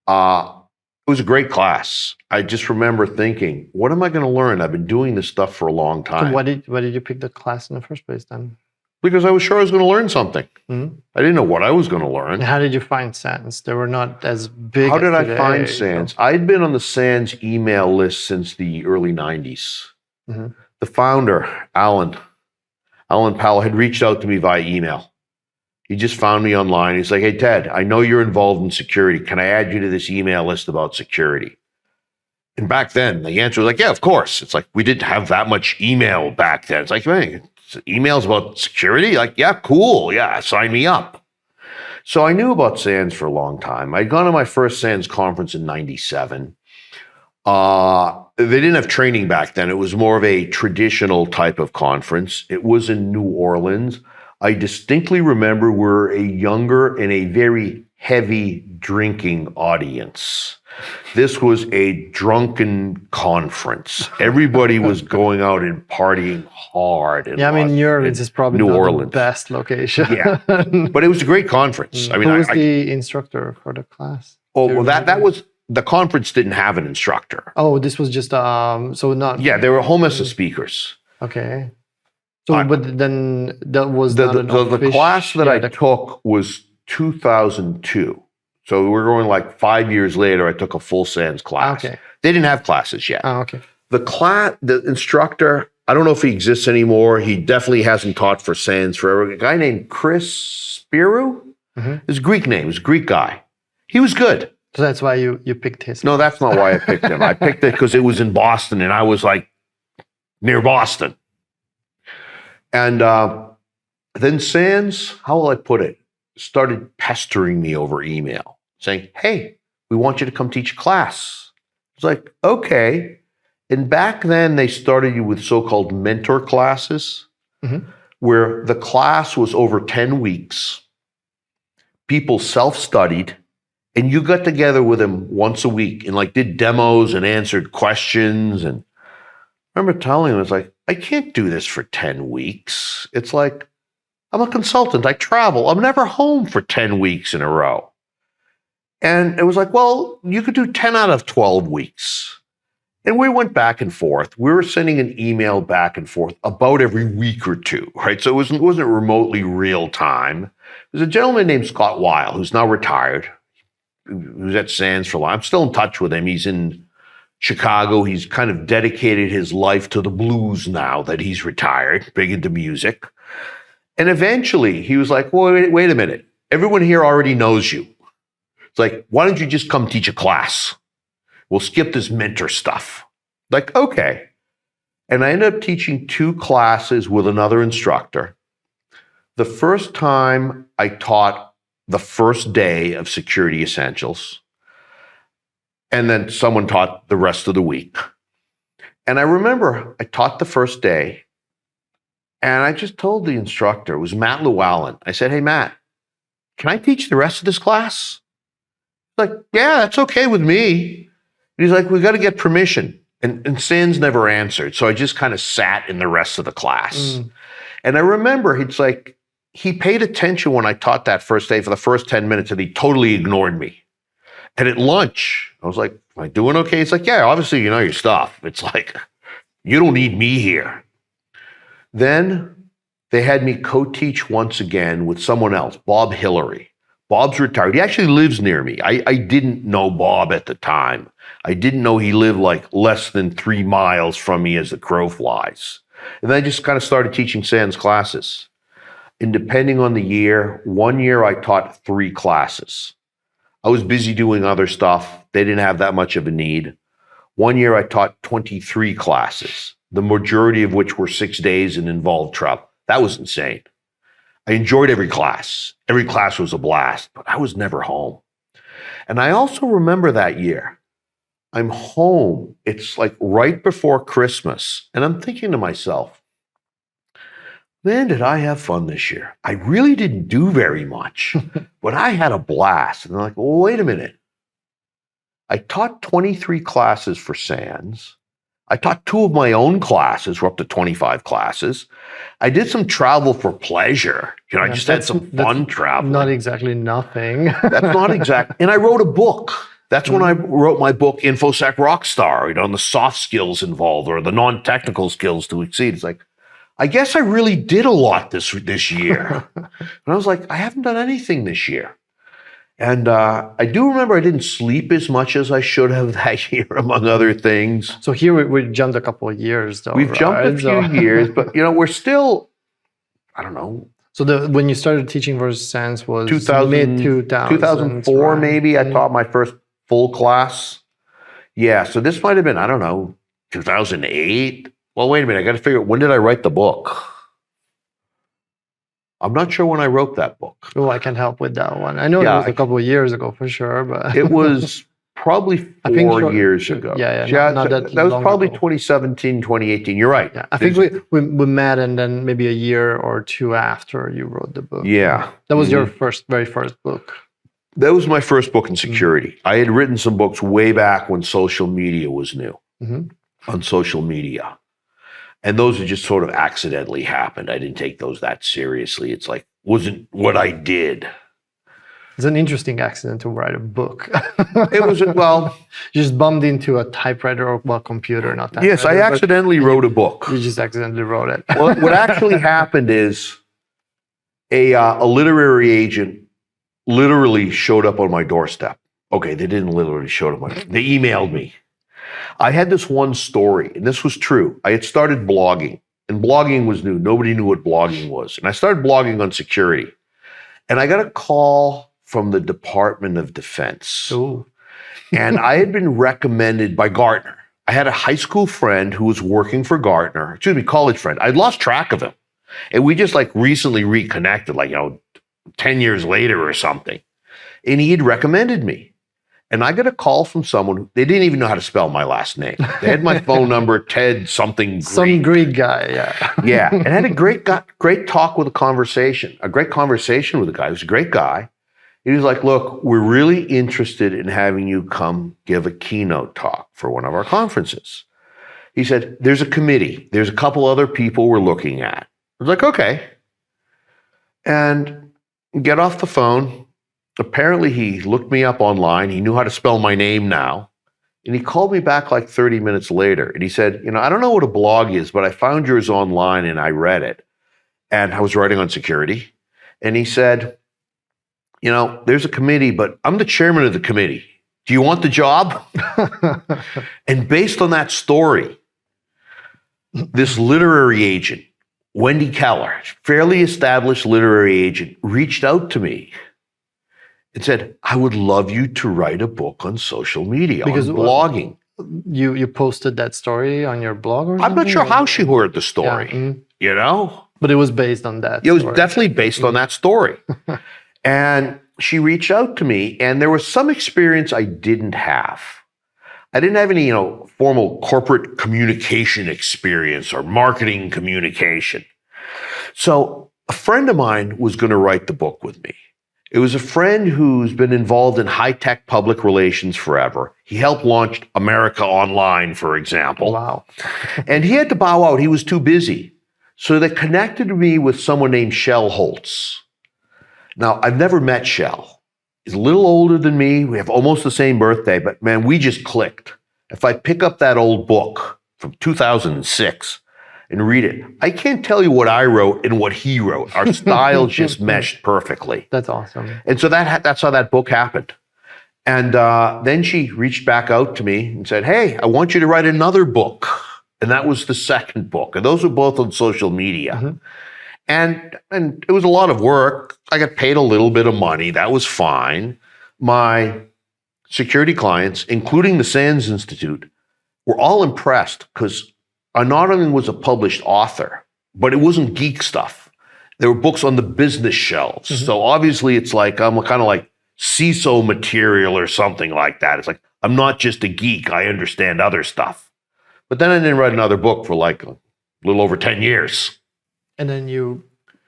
It was a great class. I just remember thinking, what am I going to learn? I've been doing this stuff for a long time. So why did you pick the class in the first place then? Because I was sure I was going to learn something. I didn't know what I was going to learn. And how did you find SANS? They were not as big. How did as I today, find SANS? I'd been on the SANS email list since the early 90s. The founder, Alan Powell, had reached out to me via email. He just found me online. He's like, hey, Ted, I know you're involved in security. Can I add you to this email list about security? And back then, the answer was like, yeah, of course. It's like, we didn't have that much email back then. It's like, man, emails about security? Like, yeah, cool. Yeah, sign me up. So I knew about SANS for a long time. I'd gone to my first SANS conference in 97. They didn't have training back then. It was more of a traditional type of conference. It was in New Orleans. I distinctly remember we're a younger and a very heavy drinking audience. This was a drunken conference. Everybody was going out and partying hard. Yeah, I mean, New Orleans is probably New not Orleans. the best location. Yeah, but it was a great conference. I mean, who was the instructor for the class? Oh, well, that was the conference didn't have an instructor. Oh, this was just so not. Yeah, they were home as the speakers. Okay. So, but then that was the class that I took was 2002. So we're going like 5 years later. I took a full SANS class. Okay. They didn't have classes yet. Oh, okay. The instructor, I don't know if he exists anymore. He definitely hasn't taught for SANS forever. A guy named Chris Spiru. His Greek name. He's a Greek guy. He was good. So that's why you picked his. No, that's not why I picked him. I picked it because it was in Boston, and I was like near Boston. And then SANS, how will I put it, started pestering me over email, saying, hey, we want you to come teach a class. It's like, okay. And back then, they started you with so-called mentor classes, where the class was over 10 weeks. People self-studied, and you got together with them once a week and like did demos and answered questions. And I remember telling them, it's like, I can't do this for 10 weeks. It's like, I'm a consultant. I travel. I'm never home for 10 weeks in a row. And it was like, well, you could do 10 out of 12 weeks. And we went back and forth. We were sending an email back and forth about every week or two, right? So it wasn't remotely real time. There's a gentleman named Scott Weil, who's now retired, who's at SANS for a while. I'm still in touch with him. He's in Chicago. He's kind of dedicated his life to the blues now that he's retired, big into music. And eventually he was like, well, wait a minute. Everyone here already knows you. It's like, why don't you just come teach a class? We'll skip this mentor stuff. Like, okay. And I ended up teaching 2 classes with another instructor. The first time I taught the first day of Security Essentials, and then someone taught the rest of the week. And I remember I taught the first day, and I just told the instructor, it was Matt Llewellyn. I said, hey, Matt, can I teach the rest of this class? He's like, yeah, that's okay with me. And he's like, we got to get permission. And SANS never answered. So I just kind of sat in the rest of the class. And I remember it's like, he paid attention when I taught that first day for the first 10 minutes, and he totally ignored me. And at lunch, I was like, am I doing okay? It's like, yeah, obviously you know your stuff. It's like, you don't need me here. Then they had me co-teach once again with someone else, Bob Hillary. Bob's retired. He actually lives near me. I didn't know Bob at the time. I didn't know he lived like less than 3 miles from me as the crow flies. And then I just kind of started teaching SANS classes. And depending on the year, one year I taught 3 classes. I was busy doing other stuff. They didn't have that much of a need. One year I taught 23 classes, the majority of which were 6 days and involved travel. That was insane. I enjoyed every class. Every class was a blast, but I was never home. And I also remember that year, I'm home. It's like right before Christmas. And I'm thinking to myself, man, did I have fun this year? I really didn't do very much, but I had a blast. And I'm like, well, wait a minute. I taught 23 classes for SANS. I taught 2 of my own classes. We're up to 25 classes. I did some travel for pleasure. You know, I just had some fun travel. Not exactly nothing. That's not exact. And I wrote a book. That's when I wrote my book, InfoSec Rockstar, you know, on the soft skills involved or the non-technical skills to exceed. It's like, I guess I really did a lot this year. And I was like, I haven't done anything this year. And I do remember I didn't sleep as much as I should have that year, among other things. So here we jumped a couple of years, though. We've jumped a few years, but you know, we're still, I don't know. So when you started teaching for SANS was 2000, mid-2000s. 2004, right? maybe. I taught my first full class. Yeah, so this might have been, I don't know, 2008. Well, wait a minute. I got to figure out, when did I write the book? I'm not sure when I wrote that book. Oh, I can help with that one. I know it was a couple of years ago for sure, but it was probably I think 4 years ago. not that that was long probably ago. 2017, 2018. You're right. Yeah, I think we met, and then maybe a year or two after you wrote the book. Yeah. That was your very first book. That was my first book in security. I had written some books way back when social media was new, on social media. And those had just sort of accidentally happened. I didn't take those that seriously. It's like, wasn't what I did. It's an interesting accident to write a book. It was, well... You just bumped into a typewriter or, well, computer, not typewriter. Yes, I accidentally wrote a book. You just accidentally wrote it. Well, what actually happened is a literary agent literally showed up on my doorstep. Okay, they didn't literally show up. They emailed me. I had this one story, and this was true. I had started blogging, and blogging was new. Nobody knew what blogging was. And I started blogging on security. And I got a call from the Department of Defense. Ooh. And I had been recommended by Gartner. I had a high school friend who was working for Gartner, college friend. I'd lost track of him. And we just like recently reconnected, 10 years later or something. And he had recommended me. And I got a call from someone, they didn't even know how to spell my last name. They had my phone number, Ted something Greek. Some Greek guy, yeah. Yeah, and I had a great talk with a great conversation with a guy. He was a great guy. He was like, look, we're really interested in having you come give a keynote talk for one of our conferences. He said, there's a committee. There's a couple other people we're looking at. I was like, okay. And get off the phone. Apparently, he looked me up online. He knew how to spell my name now. And he called me back like 30 minutes later. And he said, I don't know what a blog is, but I found yours online and I read it. And I was writing on security. And he said, there's a committee, but I'm the chairman of the committee. Do you want the job? And based on that story, this literary agent, Wendy Keller, fairly established literary agent, reached out to me and said, I would love you to write a book on social media, because on blogging. You posted that story on your blog or something? I'm not sure how she heard the story, But it was based on that story. It was definitely based on that story. And she reached out to me, and there was some experience I didn't have. I didn't have any, formal corporate communication experience or marketing communication. So a friend of mine was going to write the book with me. It was a friend who's been involved in high-tech public relations forever. He helped launch America Online, for example. Wow. And he had to bow out. He was too busy. So they connected me with someone named Shell Holtz. Now, I've never met Shell. He's a little older than me. We have almost the same birthday, but man, we just clicked. If I pick up that old book from 2006 and read it, I can't tell you what I wrote and what he wrote. Our styles just meshed perfectly. That's awesome. And so that's how that book happened. And then she reached back out to me and said, hey, I want you to write another book. And that was the second book. And those were both on social media. And it was a lot of work. I got paid a little bit of money. That was fine. My security clients, including the SANS Institute, were all impressed because I not only was a published author, but it wasn't geek stuff. There were books on the business shelves. So obviously it's like, I'm kind of like CISO material or something like that. It's like, I'm not just a geek. I understand other stuff. But then I didn't write another book for like a little over 10 years. And then you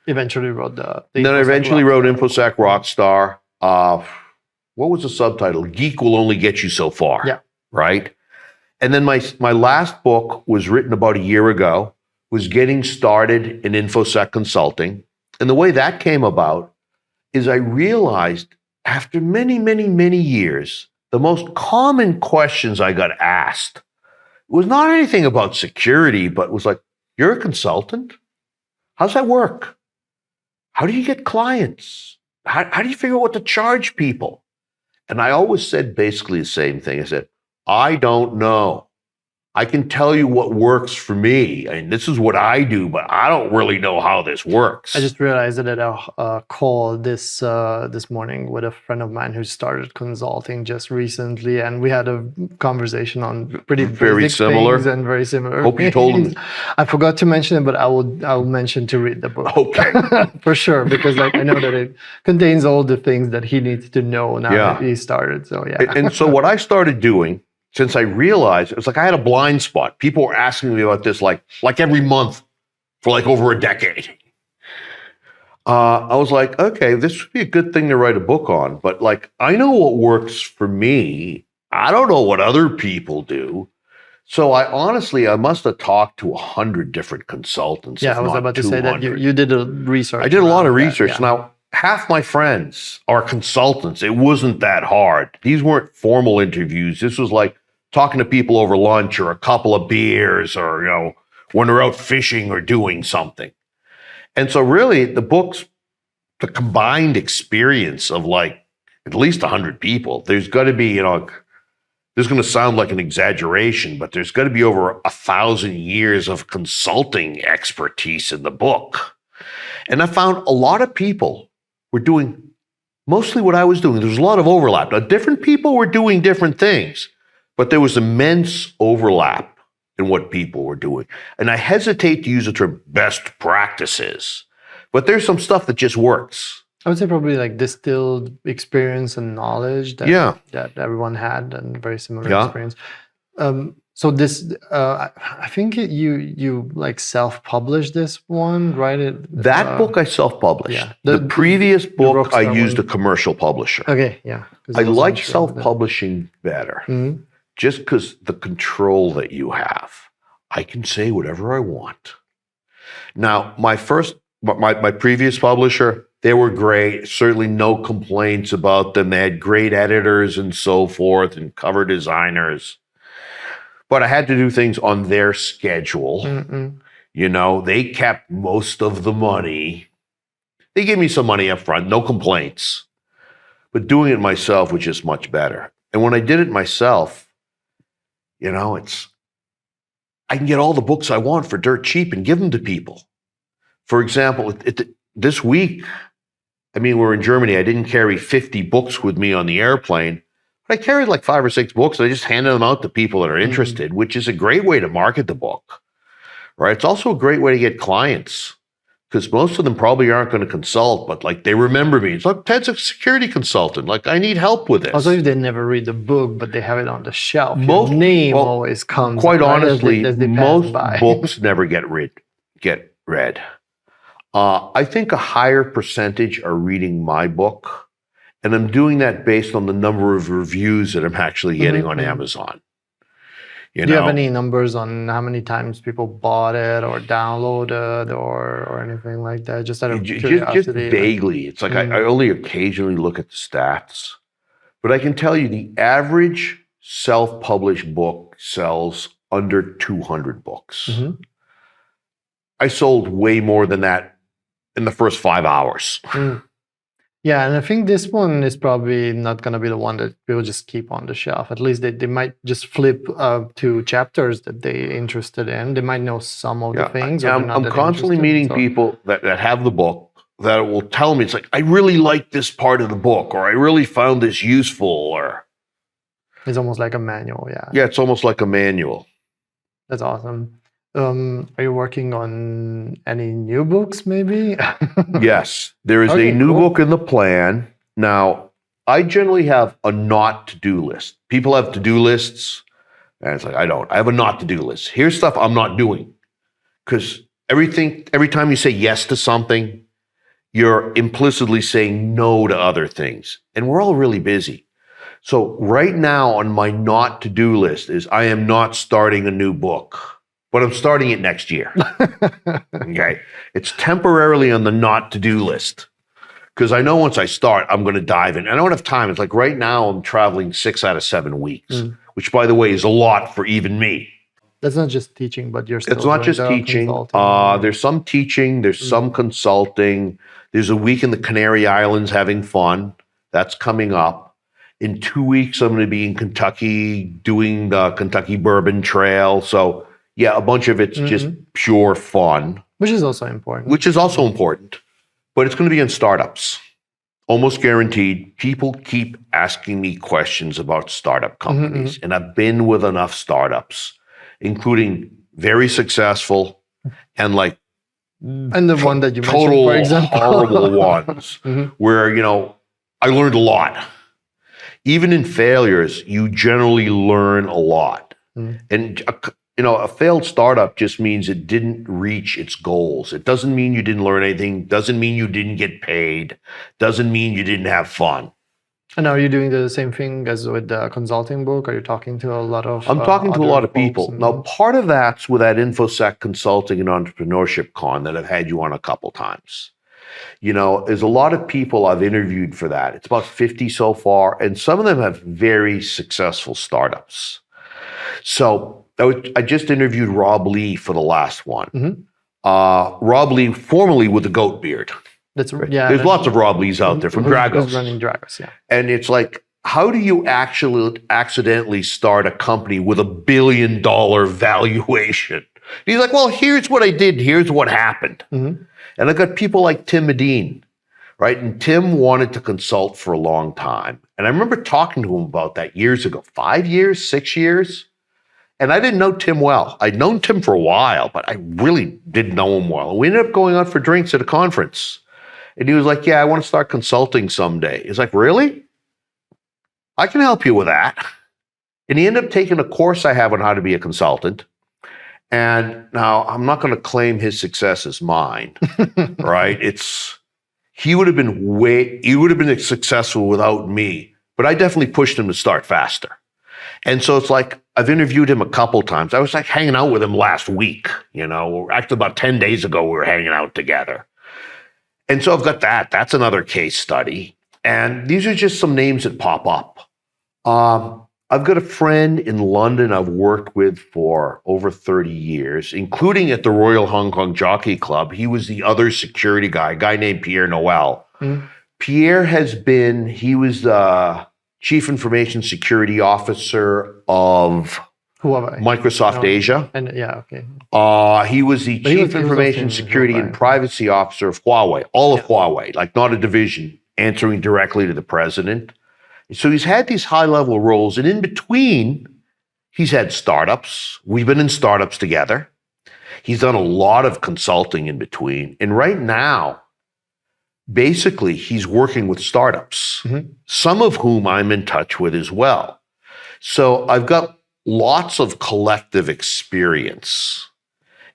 eventually wrote then I eventually wrote InfoSec Rockstar. What was the subtitle? Geek Will Only Get You So Far. Yeah. Right? And then my last book was written about a year ago, was getting started in InfoSec consulting. And the way that came about is I realized after many, many, many years, the most common questions I got asked was not anything about security, but was like, you're a consultant? How's that work? How do you get clients? How do you figure out what to charge people? And I always said basically the same thing. I said, I don't know. I can tell you what works for me. I mean, this is what I do, but I don't really know how this works. I just realized that at a call this morning with a friend of mine who started consulting just recently, and we had a conversation on pretty Very basic similar. things and very similar. Hope you told him. I forgot to mention it, but I'll mention to read the book. Okay. For sure, because like I know that it contains all the things that he needs to know now that he started. So yeah. And so what I started doing, since I realized, it was like I had a blind spot. People were asking me about this like every month for like over a decade. I was like, okay, this would be a good thing to write a book on. But like, I know what works for me. I don't know what other people do. So I must have talked to 100 different consultants. Yeah, I was about to say that you did a research. I did a lot of research. Yeah. Now, half my friends are consultants. It wasn't that hard. These weren't formal interviews. This was like talking to people over lunch or a couple of beers or, you know, when they're out fishing or doing something. And so really the book's the combined experience of like at least 100 people. There's got to be, you know, this is going to sound like an exaggeration, but there's got to be over 1,000 years of consulting expertise in the book. And I found a lot of people were doing mostly what I was doing. There was a lot of overlap. Now, different people were doing different things, but there was immense overlap in what people were doing. And I hesitate to use the term best practices, but there's some stuff that just works. I would say probably like distilled experience and knowledge that everyone had, and very similar experience. So this, I think you like self-published this one, right? That book I self-published. Yeah. The previous book I used a commercial publisher. Okay, yeah. I like self-publishing better, just because the control that you have. I can say whatever I want. Now, my previous publisher, they were great. Certainly no complaints about them. They had great editors and so forth and cover designers. But I had to do things on their schedule. You know, they kept most of the money. They gave me some money up front, no complaints. But doing it myself was just much better. And when I did it myself, you know, I can get all the books I want for dirt cheap and give them to people. For example, this week, I mean, we're in Germany. I didn't carry 50 books with me on the airplane. I carried like 5 or 6 books, and I just handed them out to people that are interested, which is a great way to market the book, right? It's also a great way to get clients, because most of them probably aren't going to consult, but like they remember me. It's like, Ted's a security consultant. Like, I need help with this. Also, if they never read the book, but they have it on the shelf, your name always comes. Quite honestly, most books never get read. I think a higher percentage are reading my book. And I'm doing that based on the number of reviews that I'm actually getting on Amazon. Do you have any numbers on how many times people bought it or downloaded or anything like that? Just out of curiosity. Just vaguely. It's like I only occasionally look at the stats. But I can tell you the average self-published book sells under 200 books. I sold way more than that in the first 5 hours. Yeah, and I think this one is probably not going to be the one that people just keep on the shelf. At least they might just flip to chapters that they're interested in. They might know some of the things. I'm constantly meeting people that have the book that will tell me, it's like, I really like this part of the book, or I really found this useful, or... It's almost like a manual, yeah. Yeah, it's almost like a manual. That's awesome. Are you working on any new books, maybe? Yes, there is a new book in the plan. Now, I generally have a not to-do list. People have to-do lists, and it's like, I don't. I have a not to-do list. Here's stuff I'm not doing. Because every time you say yes to something, you're implicitly saying no to other things. And we're all really busy. So right now on my not to-do list is I am not starting a new book. But I'm starting it next year. Okay. It's temporarily on the not to-do list. Because I know once I start, I'm going to dive in. I don't have time. It's like right now I'm traveling 6 out of 7 weeks, which by the way is a lot for even me. That's not just teaching, but you're still It's not just teaching. There's some teaching. There's some consulting. There's a week in the Canary Islands having fun. That's coming up. In 2 weeks, I'm going to be in Kentucky doing the Kentucky Bourbon Trail. So yeah, a bunch of it's just pure fun. Which is also important. Which is also important. But it's going to be in startups. Almost guaranteed. People keep asking me questions about startup companies. And I've been with enough startups, including very successful and like and the one that you mentioned, total for example. horrible ones where, you know, I learned a lot. Even in failures, you generally learn a lot. And, you know, a failed startup just means it didn't reach its goals. It doesn't mean you didn't learn anything. Doesn't mean you didn't get paid. Doesn't mean you didn't have fun. And are you doing the same thing as with the consulting book? Are you talking to a lot of I'm talking to a lot of people. And... Now, part of that's with that InfoSec Consulting and Entrepreneurship Con that I've had you on a couple times. You know, there's a lot of people I've interviewed for that. It's about 50 so far, and some of them have very successful startups. So I just interviewed Rob Lee for the last one. Rob Lee, formerly with the goat beard. That's right. Yeah. There's lots of Rob Lees out there from Dragos. Running Dragos, yeah. And it's like, how do you actually accidentally start a company with $1 billion valuation? He's like, well, here's what I did. Here's what happened. And I got people like Tim Medine, right? And Tim wanted to consult for a long time. And I remember talking to him about that years ago, 5 years, 6 years. And I didn't know Tim well. I'd known Tim for a while, but I really didn't know him well. And we ended up going out for drinks at a conference. And he was like, yeah, I want to start consulting someday. He's like, really? I can help you with that. And he ended up taking a course I have on how to be a consultant. And now I'm not going to claim his success as mine, right? He would have been successful without me, but I definitely pushed him to start faster. And so it's like, I've interviewed him a couple times. I was like hanging out with him last week, you know, actually about 10 days ago, we were hanging out together. And so I've got that. That's another case study. And these are just some names that pop up. I've got a friend in London I've worked with for over 30 years, including at the Royal Hong Kong Jockey Club. He was the other security guy, a guy named Pierre Noel. Pierre he was the Chief Information Security Officer of Microsoft Asia. And yeah, okay. He was the Chief Information Security and Privacy Officer of Huawei, all of Huawei, like not a division, answering directly to the president. So he's had these high-level roles, and in between, he's had startups. We've been in startups together. He's done a lot of consulting in between. And right now, basically, he's working with startups, some of whom I'm in touch with as well. So I've got lots of collective experience.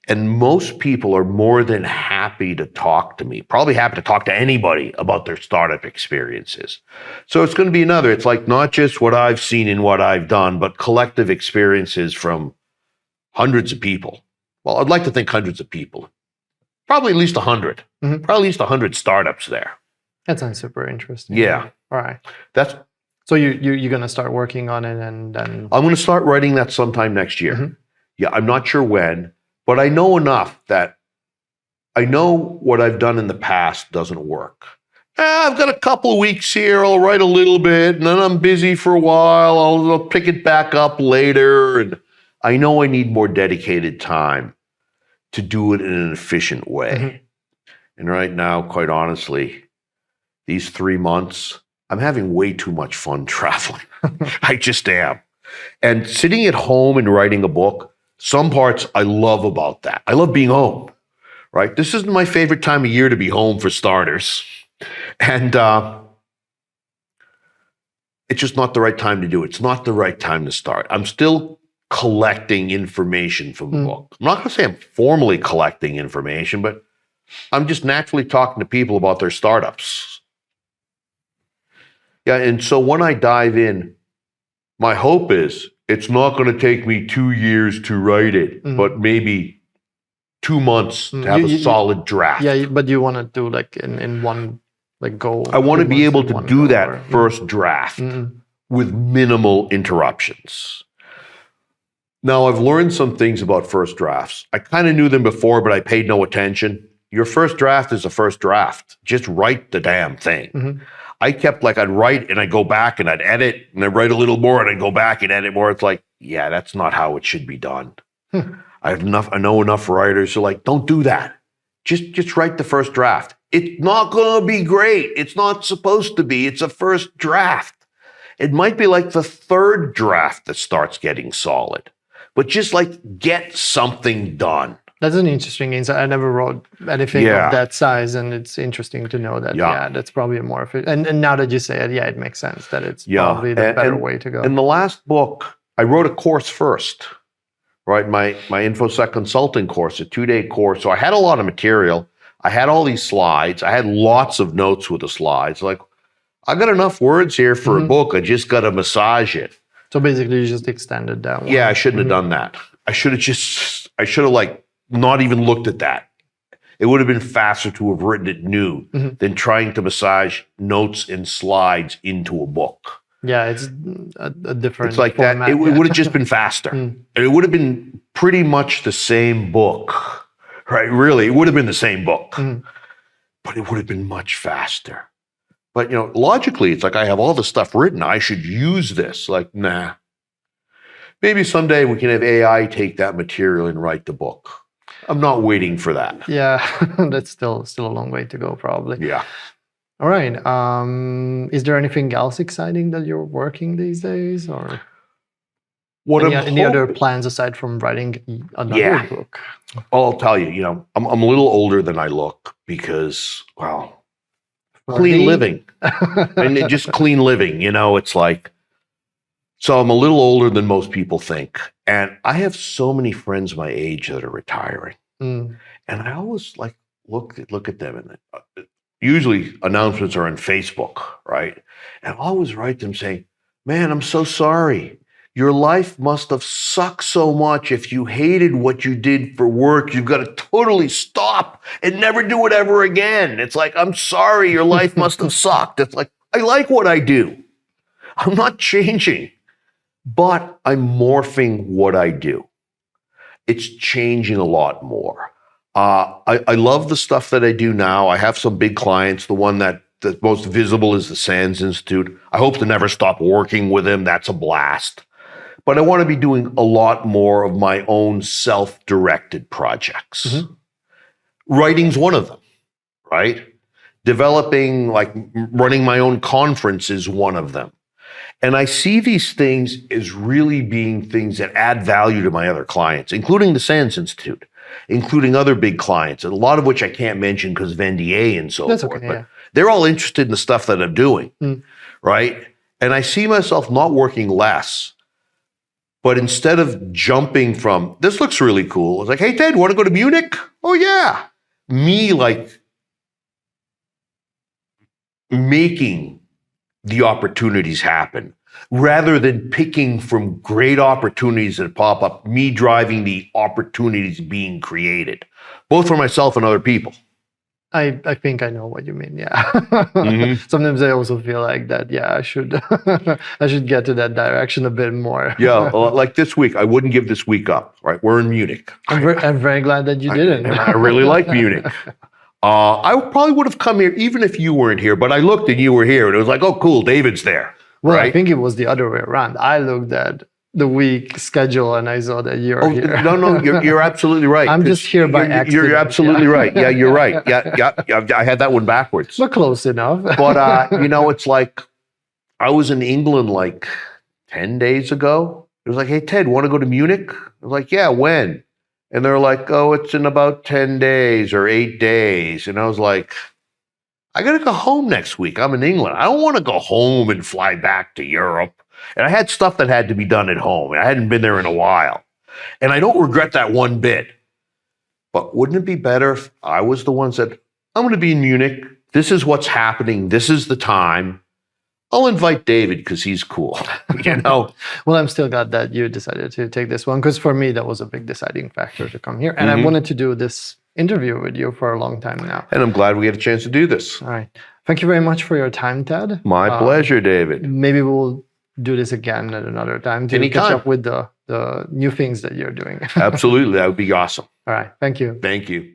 And most people are more than happy to talk to me, probably happy to talk to anybody about their startup experiences. So it's going to be it's like not just what I've seen and what I've done, but collective experiences from hundreds of people. Well, I'd like to think hundreds of people, probably at least 100, probably at least 100 startups there. That sounds super interesting. Yeah. All right. So you're going to start working on it and then... I'm going to start writing that sometime next year. Yeah, I'm not sure when. But I know enough that I know what I've done in the past doesn't work. I've got a couple of weeks here. I'll write a little bit, and then I'm busy for a while. I'll pick it back up later. And I know I need more dedicated time to do it in an efficient way. And right now, quite honestly, these 3 months, I'm having way too much fun traveling. I just am. And sitting at home and writing a book, some parts I love about that. I love being home, right? This isn't my favorite time of year to be home for starters. And it's just not the right time to do it. It's not the right time to start. I'm still collecting information from the book. I'm not going to say I'm formally collecting information, but I'm just naturally talking to people about their startups. Yeah, and so when I dive in, my hope is it's not going to take me 2 years to write it, but maybe 2 months to have a solid draft. Yeah, but you want to do like in one go. I want to be able to do that first draft with minimal interruptions. Now, I've learned some things about first drafts. I kind of knew them before, but I paid no attention. Your first draft is a first draft. Just write the damn thing. I kept like, I'd write and I'd go back and I'd edit and I'd write a little more and I'd go back and edit more. It's like, yeah, that's not how it should be done. I know enough writers who are like, don't do that. Just write the first draft. It's not going to be great. It's not supposed to be. It's a first draft. It might be like the third draft that starts getting solid, but just like get something done. That's an interesting insight. I never wrote anything of that size, and it's interesting to know that. Yeah, that's probably a more efficient. And now that you say it, yeah, it makes sense that it's probably the better way to go. In the last book, I wrote a course first, right? My InfoSec consulting course, a 2-day course. So I had a lot of material. I had all these slides. I had lots of notes with the slides. Like, I got enough words here for a book. I just got to massage it. So basically, you just extended that one. Yeah, I shouldn't have done that. I should have like not even looked at that. It would have been faster to have written it new than trying to massage notes and slides into a book. Yeah, it's a different. It's like format. That. It would have just been faster. And it would have been pretty much the same book, right? Really, it would have been the same book, but it would have been much faster. But, you know, logically, it's like I have all the stuff written. I should use this. Like, nah. Maybe someday we can have AI take that material and write the book. I'm not waiting for that. Yeah, that's still a long way to go, probably. Yeah. All right. Is there anything else exciting that you're working these days, or any other plans aside from writing another book? I'll tell you. You know, I'm a little older than I look because, well, clean living. And just clean living, you know, it's like, so I'm a little older than most people think. And I have so many friends my age that are retiring. And I always like look at them, and usually announcements are on Facebook, right? And I always write them saying, man, I'm so sorry. Your life must have sucked so much. If you hated what you did for work, you've got to totally stop and never do it ever again. It's like, I'm sorry, your life must have sucked. It's like, I like what I do. I'm not changing, but I'm morphing what I do. It's changing a lot more. I love the stuff that I do now. I have some big clients. The one that's most visible is the SANS Institute. I hope to never stop working with them. That's a blast. But I want to be doing a lot more of my own self-directed projects. Writing's one of them, right? Developing, like running my own conference is one of them. And I see these things as really being things that add value to my other clients, including the SANS Institute, including other big clients, and a lot of which I can't mention because of NDA and so forth. Okay, but they're all interested in the stuff that I'm doing, right? And I see myself not working less. But instead of jumping from, this looks really cool, it's like, hey, Ted, want to go to Munich? Oh, yeah. Me, like, making the opportunities happen rather than picking from great opportunities that pop up, me driving the opportunities being created, both for myself and other people. I think I know what you mean. Yeah. Sometimes I also feel like that. Yeah, I should I should get to that direction a bit more. Yeah, like this week, I wouldn't give this week up. Right, we're in Munich. I'm very glad that you didn't. I really like Munich. I probably would have come here even if you weren't here. But I looked and you were here, and it was like, oh, cool, David's there. Well, right? I think it was the other way around. I looked at the week schedule and I saw that you're here. No, you're absolutely right. I'm just here by accident. You're absolutely right. Yeah, you're right. Yeah, I had that one backwards. But close enough. But, you know, it's like, I was in England like 10 days ago. It was like, hey, Ted, want to go to Munich? I was like, yeah, when? And they're like, oh, it's in about 10 days or 8 days. And I was like, I got to go home next week. I'm in England. I don't want to go home and fly back to Europe. And I had stuff that had to be done at home. I hadn't been there in a while. And I don't regret that one bit. But wouldn't it be better if I was the one that said, I'm going to be in Munich. This is what's happening. This is the time. I'll invite David because he's cool, you know? Well, I'm still glad that you decided to take this one because for me, that was a big deciding factor to come here. And I wanted to do this interview with you for a long time now. And I'm glad we had a chance to do this. All right. Thank you very much for your time, Ted. My pleasure, David. Maybe we'll do this again at another time to catch up with the new things that you're doing. Absolutely. That would be awesome. All right. Thank you. Thank you.